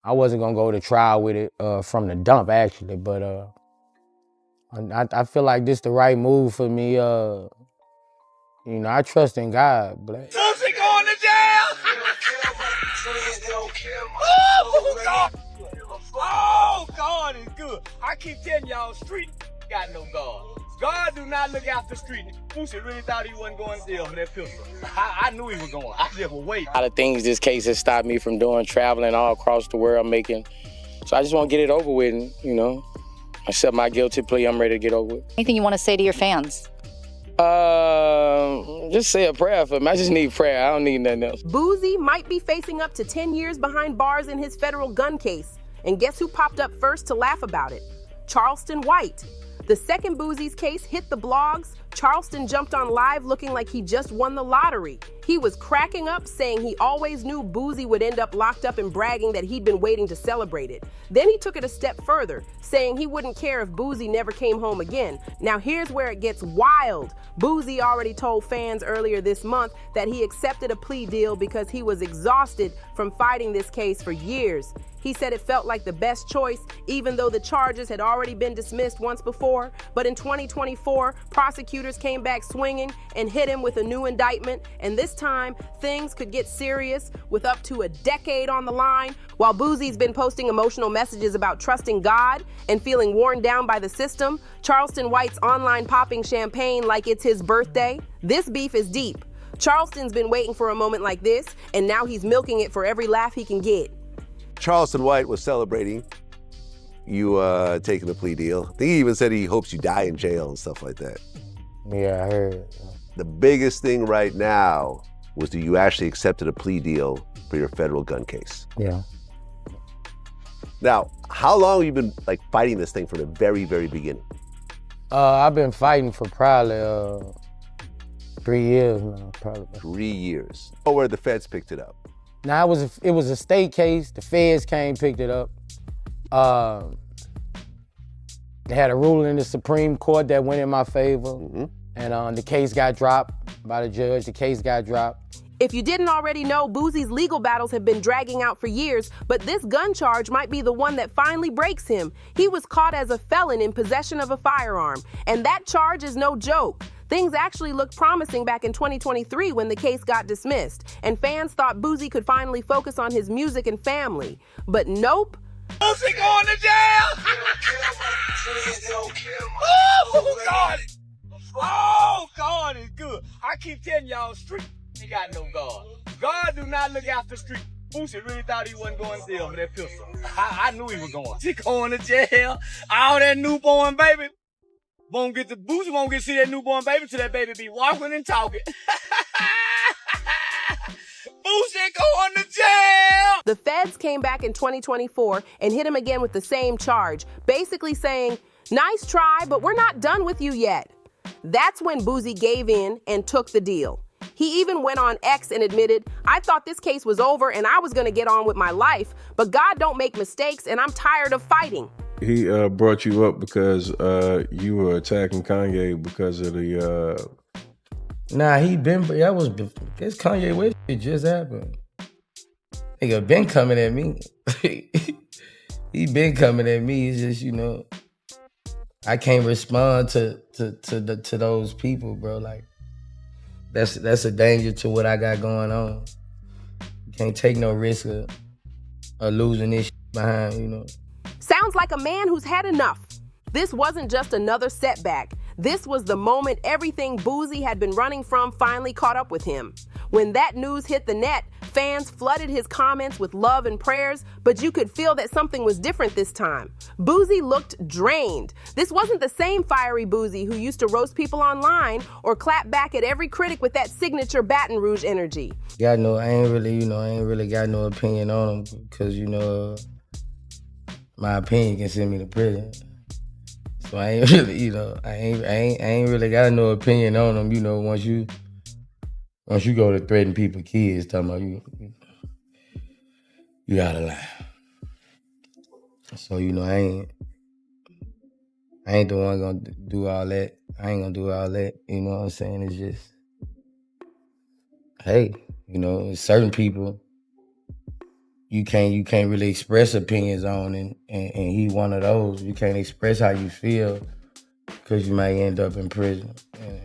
I wasn't gonna go to trial with it from the dump actually, but I feel like this the right move for me. I trust in God, but Boosie going to jail! Oh, God! Oh, God is good. I keep telling y'all, street got no God. God do not look after street. Boosie really thought he wasn't going to jail for that pistol. I knew he was going. I just was waiting. a lot of things this case has stopped me from doing, traveling all across the world, making. So I just want to get it over with, and, accept my guilty plea. I'm ready to get over with. Anything you want to say to your fans? Just say a prayer for me. I just need prayer. I don't need nothing else. Boosie might be facing up to 10 years behind bars in his federal gun case. And guess who popped up first to laugh about it? Charleston White. The second Boosie's case hit the blogs, Charleston jumped on live looking like he just won the lottery. He was cracking up, saying he always knew Boosie would end up locked up and bragging that he'd been waiting to celebrate it. Then he took it a step further, saying he wouldn't care if Boosie never came home again. Now here's where it gets wild. Boosie already told fans earlier this month that he accepted a plea deal because he was exhausted from fighting this case for years. He said it felt like the best choice, even though the charges had already been dismissed once before. But in 2024, prosecutors came back swinging and hit him with a new indictment. And this time, things could get serious with up to a decade on the line. While Boosie's been posting emotional messages about trusting God and feeling worn down by the system, Charleston White's online popping champagne like it's his birthday. This beef is deep. Charleston's been waiting for a moment like this, and now he's milking it for every laugh he can get. Charleston White was celebrating you taking the plea deal. I think he even said he hopes you die in jail and stuff like that. Yeah, I heard. The biggest thing right now was that you actually accepted a plea deal for your federal gun case. Yeah. Now, how long have you been fighting this thing from the very, very beginning? I've been fighting for probably 3 years now, probably. 3 years. Oh, where the feds picked it up. Now it was a state case. The feds came, picked it up. They had a ruling in the Supreme Court that went in my favor, and the case got dropped by the judge. The case got dropped. If you didn't already know, Boosie's legal battles have been dragging out for years, but this gun charge might be the one that finally breaks him. He was caught as a felon in possession of a firearm, and that charge is no joke. Things actually looked promising back in 2023 when the case got dismissed, and fans thought Boosie could finally focus on his music and family. But nope. Boosie going to jail! Oh, God! Oh, God is good. I keep telling y'all, street ain't got no God. God do not look after street. Boosie really thought he wasn't going to jail for that pistol. I knew he was going. He going to jail. All that newborn baby. Boosie won't get to see that newborn baby till that baby be walking and talking. Boosie going to jail! The feds came back in 2024 and hit him again with the same charge, basically saying, nice try, but we're not done with you yet. That's when Boosie gave in and took the deal. He even went on X and admitted, I thought this case was over and I was going to get on with my life, but God don't make mistakes and I'm tired of fighting. He brought you up because you were attacking Kanye because of the... Nah, this Kanye West shit just happened. Nigga been coming at me. He been coming at me. It's just, I can't respond to those people, bro. Like, that's a danger to what I got going on. You can't take no risk of losing this shit behind, Sounds like a man who's had enough. This wasn't just another setback. This was the moment everything Boosie had been running from finally caught up with him. When that news hit the net, fans flooded his comments with love and prayers, but you could feel that something was different this time. Boosie looked drained. This wasn't the same fiery Boosie who used to roast people online or clap back at every critic with that signature Baton Rouge energy. I ain't really got no opinion on him because, my opinion can send me to prison. So I ain't really, I ain't really got no opinion on them. Once you go to threaten people's kids, talking about you out of line. So I ain't the one gonna do all that. I ain't gonna do all that. You know what I'm saying? It's just, hey, certain people you can't really express opinions on, and he one of those. You can't express how you feel because you might end up in prison. And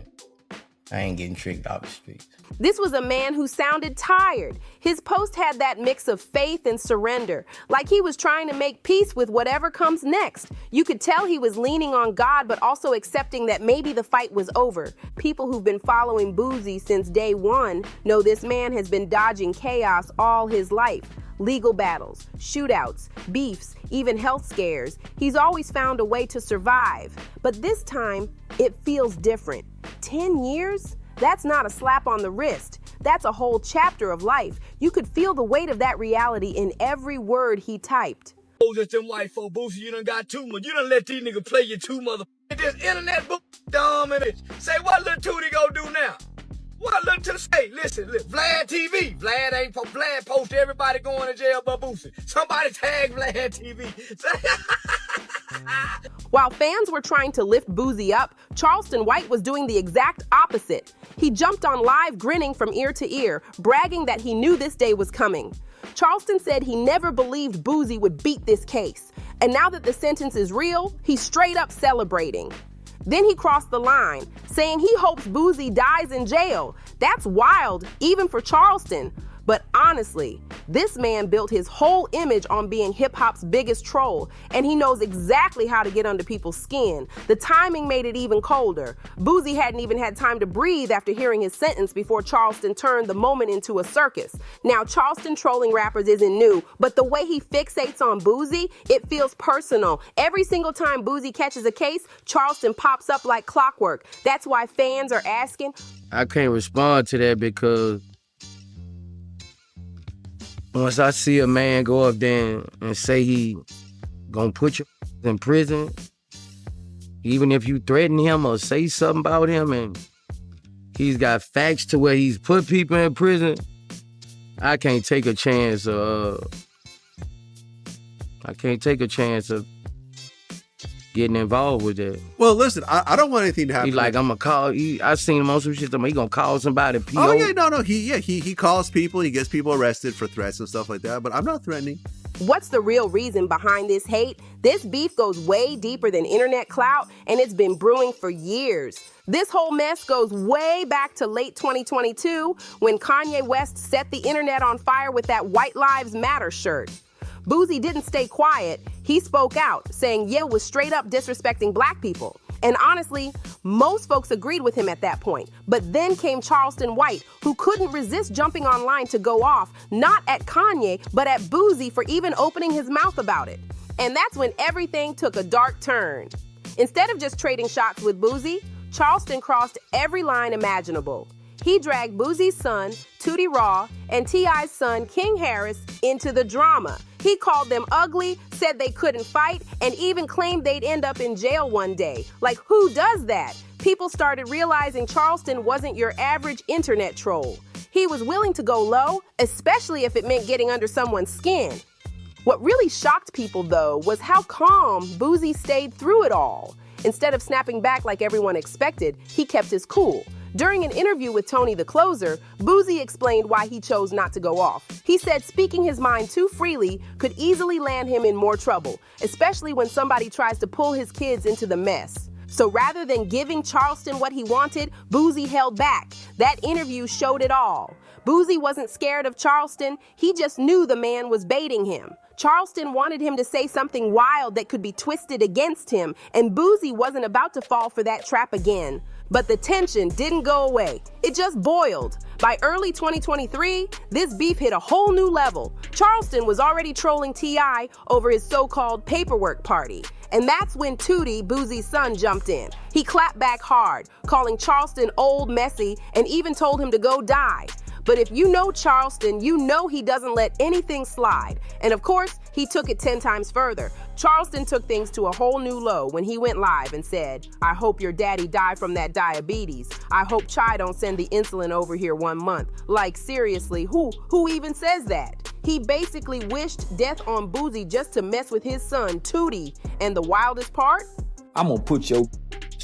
I ain't getting tricked off the streets. This was a man who sounded tired. His post had that mix of faith and surrender, like he was trying to make peace with whatever comes next. You could tell he was leaning on God, but also accepting that maybe the fight was over. People who've been following Boosie since day one know this man has been dodging chaos all his life. Legal battles, shootouts, beefs, even health scares. He's always found a way to survive. But this time, it feels different. 10 years? That's not a slap on the wrist. That's a whole chapter of life. You could feel the weight of that reality in every word he typed. Oh, just them white folk, Boosie, you done got too much. You done let these niggas play you too this internet book dumb and bitch. Say what Lil Tootie gonna do now? What Lil Tootie say? Listen, Vlad TV. Vlad post everybody going to jail but Boosie. Somebody tag Vlad TV. While fans were trying to lift Boosie up, Charleston White was doing the exact opposite. He jumped on live grinning from ear to ear, bragging that he knew this day was coming. Charleston said he never believed Boosie would beat this case. And now that the sentence is real, he's straight up celebrating. Then he crossed the line, saying he hopes Boosie dies in jail. That's wild, even for Charleston. But honestly, this man built his whole image on being hip-hop's biggest troll, and he knows exactly how to get under people's skin. The timing made it even colder. Boosie hadn't even had time to breathe after hearing his sentence before Charleston turned the moment into a circus. Now, Charleston trolling rappers isn't new, but the way he fixates on Boosie, it feels personal. Every single time Boosie catches a case, Charleston pops up like clockwork. That's why fans are asking. I can't respond to that because once I see a man go up there and say he gonna put you in prison, even if you threaten him or say something about him and he's got facts to where he's put people in prison, I can't take a chance of getting involved with that. Well, listen, I don't want anything to happen. He like, I'm gonna call. I seen him on some shit. He gonna call somebody. Oh yeah, no. He calls people. He gets people arrested for threats and stuff like that. But I'm not threatening. What's the real reason behind this hate? This beef goes way deeper than internet clout, and it's been brewing for years. This whole mess goes way back to late 2022 when Kanye West set the internet on fire with that White Lives Matter shirt. Boosie didn't stay quiet. He spoke out, saying Ye was straight up disrespecting black people. And honestly, most folks agreed with him at that point. But then came Charleston White, who couldn't resist jumping online to go off, not at Kanye, but at Boosie for even opening his mouth about it. And that's when everything took a dark turn. Instead of just trading shots with Boosie, Charleston crossed every line imaginable. He dragged Boosie's son, Tootie Raw, and T.I.'s son, King Harris, into the drama. He called them ugly, said they couldn't fight, and even claimed they'd end up in jail one day. Like, who does that? People started realizing Charleston wasn't your average internet troll. He was willing to go low, especially if it meant getting under someone's skin. What really shocked people, though, was how calm Boosie stayed through it all. Instead of snapping back like everyone expected, he kept his cool. During an interview with Tony the Closer, Boosie explained why he chose not to go off. He said speaking his mind too freely could easily land him in more trouble, especially when somebody tries to pull his kids into the mess. So rather than giving Charleston what he wanted, Boosie held back. That interview showed it all. Boosie wasn't scared of Charleston, he just knew the man was baiting him. Charleston wanted him to say something wild that could be twisted against him, and Boosie wasn't about to fall for that trap again. But the tension didn't go away. It just boiled. By early 2023, this beef hit a whole new level. Charleston was already trolling T.I. over his so-called paperwork party. And that's when Tootie, Boosie's son, jumped in. He clapped back hard, calling Charleston old, messy, and even told him to go die. But if you know Charleston, you know he doesn't let anything slide. And of course, he took it 10 times further. Charleston took things to a whole new low when he went live and said, I hope your daddy died from that diabetes. I hope Chai don't send the insulin over here 1 month. Like, seriously, who even says that? He basically wished death on Boosie just to mess with his son, Tootie. And the wildest part? I'm gonna put your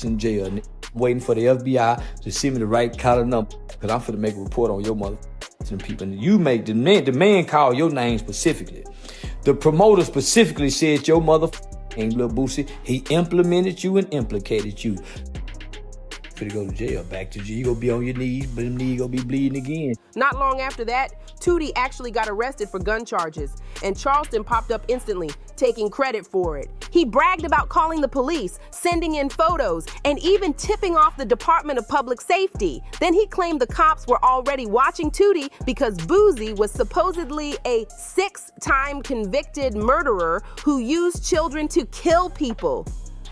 in jail, waiting for the FBI to send me the right collar number, because I'm finna make a report on your mother. to the people. And you make the man call your name specifically. The promoter specifically said your motherfucking Lil Boosie, he implemented you and implicated you. To go to jail, back to jail. You gonna be on your knees, but them knees gonna be bleeding again. Not long after that, Tootie actually got arrested for gun charges, and Charleston popped up instantly, taking credit for it. He bragged about calling the police, sending in photos, and even tipping off the Department of Public Safety. Then he claimed the cops were already watching Tootie because Boosie was supposedly a 6-time convicted murderer who used children to kill people.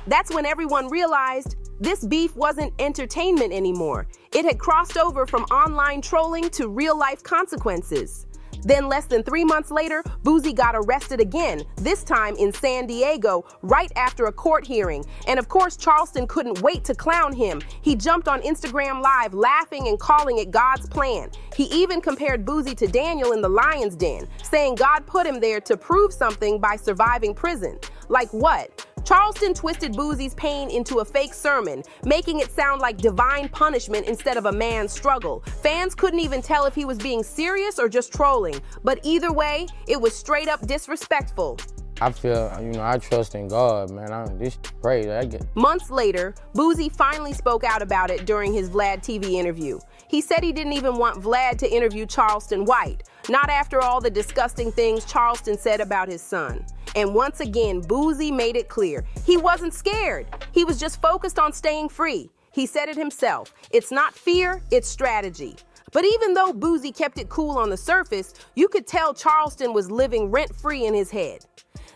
That's when everyone realized this beef wasn't entertainment anymore. It had crossed over from online trolling to real-life consequences. Then less than 3 months later, Boosie got arrested again, this time in San Diego, right after a court hearing. And of course, Charleston couldn't wait to clown him. He jumped on Instagram Live, laughing and calling it God's plan. He even compared Boosie to Daniel in the lion's den, saying God put him there to prove something by surviving prison. Like what? Charleston twisted Boosie's pain into a fake sermon, making it sound like divine punishment instead of a man's struggle. Fans couldn't even tell if he was being serious or just trolling, but either way, it was straight up disrespectful. I feel, I trust in God, man. This crazy. Months later, Boosie finally spoke out about it during his Vlad TV interview. He said he didn't even want Vlad to interview Charleston White, not after all the disgusting things Charleston said about his son. And once again, Boosie made it clear he wasn't scared. He was just focused on staying free. He said it himself. It's not fear, it's strategy. But even though Boosie kept it cool on the surface, you could tell Charleston was living rent-free in his head.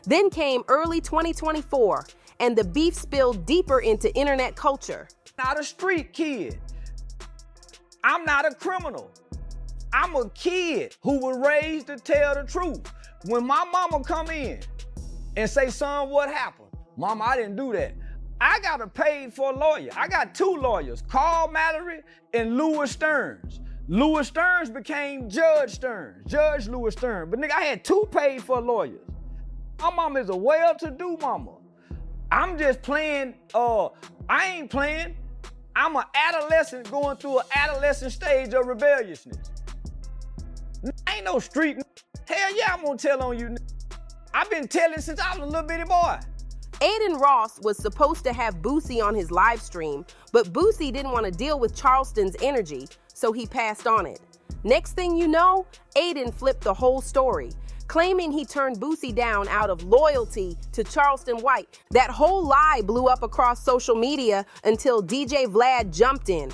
Then came early 2024, and the beef spilled deeper into internet culture. Not a street kid. I'm not a criminal. I'm a kid who was raised to tell the truth. When my mama come in and say, son, what happened? Mama, I didn't do that. I got a paid for a lawyer. I got 2 lawyers, Carl Mallory and Louis Stearns. Louis Stearns became Judge Stearns, Judge Louis Stearns. But nigga, I had 2 paid for lawyers. My mama is a well-to-do mama. I'm just playing, I ain't playing. I'm an adolescent going through an adolescent stage of rebelliousness. I ain't no street. Hell yeah, I'm gonna tell on you. I've been telling since I was a little bitty boy. Aiden Ross was supposed to have Boosie on his live stream, but Boosie didn't want to deal with Charleston's energy, so he passed on it. Next thing you know, Aiden flipped the whole story, claiming he turned Boosie down out of loyalty to Charleston White. That whole lie blew up across social media until DJ Vlad jumped in.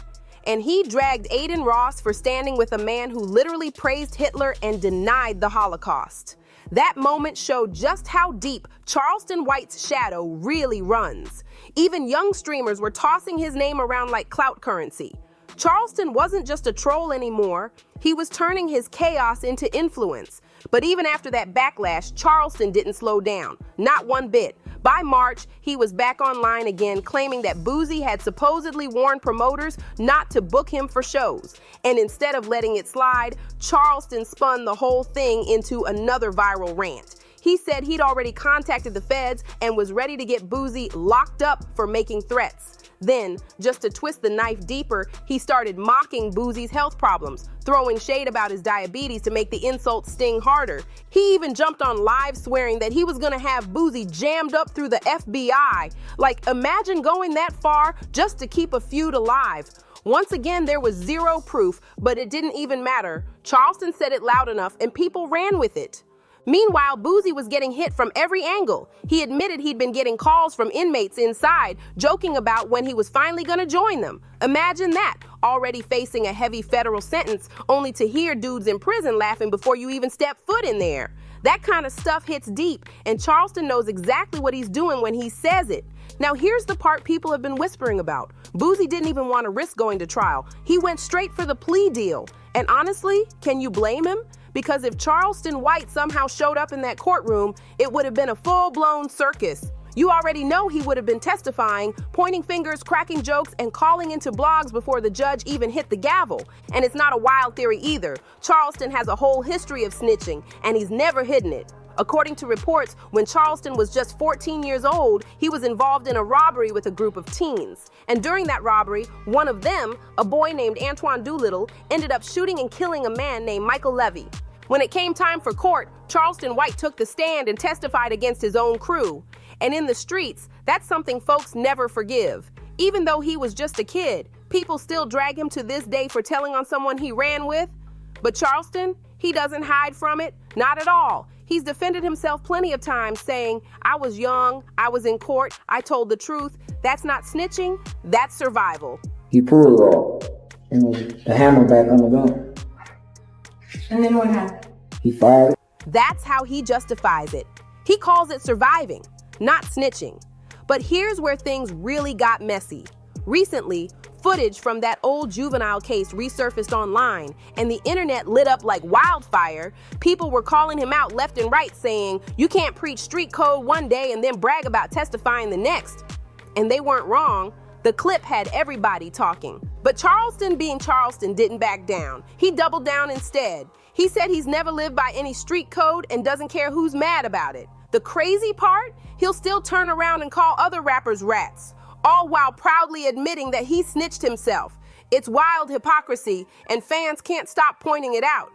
And he dragged Aiden Ross for standing with a man who literally praised Hitler and denied the Holocaust. That moment showed just how deep Charleston White's shadow really runs. Even young streamers were tossing his name around like clout currency. Charleston wasn't just a troll anymore. He was turning his chaos into influence. But even after that backlash, Charleston didn't slow down, not one bit. By March, he was back online again, claiming that Boosie had supposedly warned promoters not to book him for shows. And instead of letting it slide, Charleston spun the whole thing into another viral rant. He said he'd already contacted the feds and was ready to get Boosie locked up for making threats. Then, just to twist the knife deeper, he started mocking Boosie's health problems, throwing shade about his diabetes to make the insults sting harder. He even jumped on live swearing that he was gonna have Boosie jammed up through the FBI. Like, imagine going that far just to keep a feud alive. Once again, there was zero proof, but it didn't even matter. Charleston said it loud enough and people ran with it. Meanwhile, Boosie was getting hit from every angle. He admitted he'd been getting calls from inmates inside, joking about when he was finally gonna join them. Imagine that, already facing a heavy federal sentence, only to hear dudes in prison laughing before you even step foot in there. That kind of stuff hits deep, and Charleston knows exactly what he's doing when he says it. Now here's the part people have been whispering about. Boosie didn't even want to risk going to trial. He went straight for the plea deal. And honestly, can you blame him? Because if Charleston White somehow showed up in that courtroom, it would have been a full-blown circus. You already know he would have been testifying, pointing fingers, cracking jokes, and calling into blogs before the judge even hit the gavel. And it's not a wild theory either. Charleston has a whole history of snitching, and he's never hidden it. According to reports, when Charleston was just 14 years old, he was involved in a robbery with a group of teens. And during that robbery, one of them, a boy named Antoine Doolittle, ended up shooting and killing a man named Michael Levy. When it came time for court, Charleston White took the stand and testified against his own crew. And in the streets, that's something folks never forgive. Even though he was just a kid, people still drag him to this day for telling on someone he ran with. But Charleston, he doesn't hide from it, not at all. He's defended himself plenty of times saying, I was young, I was in court, I told the truth. That's not snitching, that's survival. He pulled off, and the hammer back on the gun. And then what happened? He fired. That's how he justifies it. He calls it surviving, not snitching. But here's where things really got messy. Recently, footage from that old juvenile case resurfaced online, and the internet lit up like wildfire. People were calling him out left and right, saying, you can't preach street code one day and then brag about testifying the next. And they weren't wrong. The clip had everybody talking. But Charleston, being Charleston, didn't back down. He doubled down instead. He said he's never lived by any street code and doesn't care who's mad about it. The crazy part? He'll still turn around and call other rappers rats, all while proudly admitting that he snitched himself. It's wild hypocrisy, and fans can't stop pointing it out.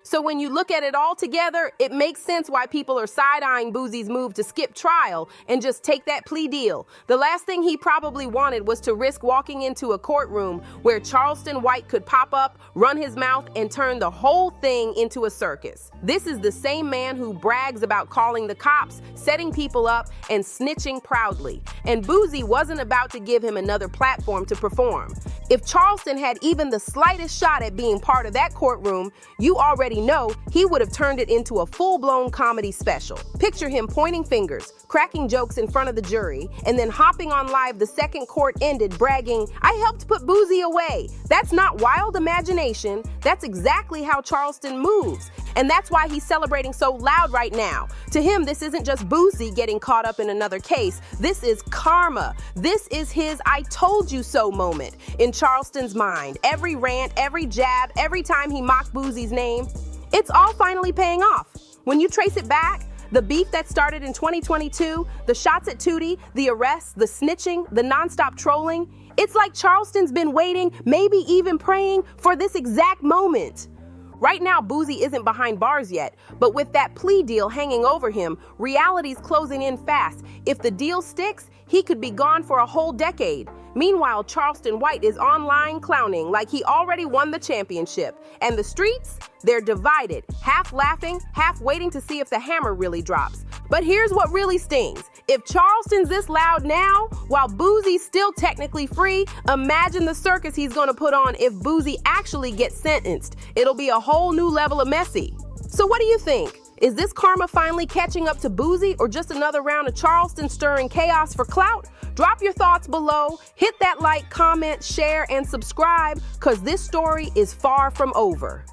So when you look at it all together, it makes sense why people are side-eyeing Boosie's move to skip trial and just take that plea deal. The last thing he probably wanted was to risk walking into a courtroom where Charleston White could pop up, run his mouth, and turn the whole thing into a circus. This is the same man who brags about calling the cops, setting people up, and snitching proudly. And Boosie wasn't about to give him another platform to perform. If Charleston had even the slightest shot at being part of that courtroom, you already know he would have turned it into a full-blown comedy special. Picture him pointing fingers, cracking jokes in front of the jury, and then hopping on live the second court ended, bragging, I helped put Boosie away. That's not wild imagination. That's exactly how Charleston moves. And that's why he's celebrating so loud right now. To him, this isn't just Boosie getting caught up in another case. This is karma. This is his I told you so moment in Charleston's mind. Every rant, every jab, every time he mocked Boosie's name, it's all finally paying off. When you trace it back, the beef that started in 2022, the shots at Tootie, the arrests, the snitching, the nonstop trolling, it's like Charleston's been waiting, maybe even praying for this exact moment. Right now, Boosie isn't behind bars yet, but with that plea deal hanging over him, reality's closing in fast. If the deal sticks, he could be gone for a whole decade. Meanwhile, Charleston White is online clowning like he already won the championship. And the streets, they're divided, half laughing, half waiting to see if the hammer really drops. But here's what really stings. If Charleston's this loud now, while Boosie's still technically free, imagine the circus he's gonna put on if Boosie actually gets sentenced. It'll be a whole new level of messy. So what do you think? Is this karma finally catching up to Boosie, or just another round of Charleston stirring chaos for clout? Drop your thoughts below, hit that like, comment, share, and subscribe, because this story is far from over.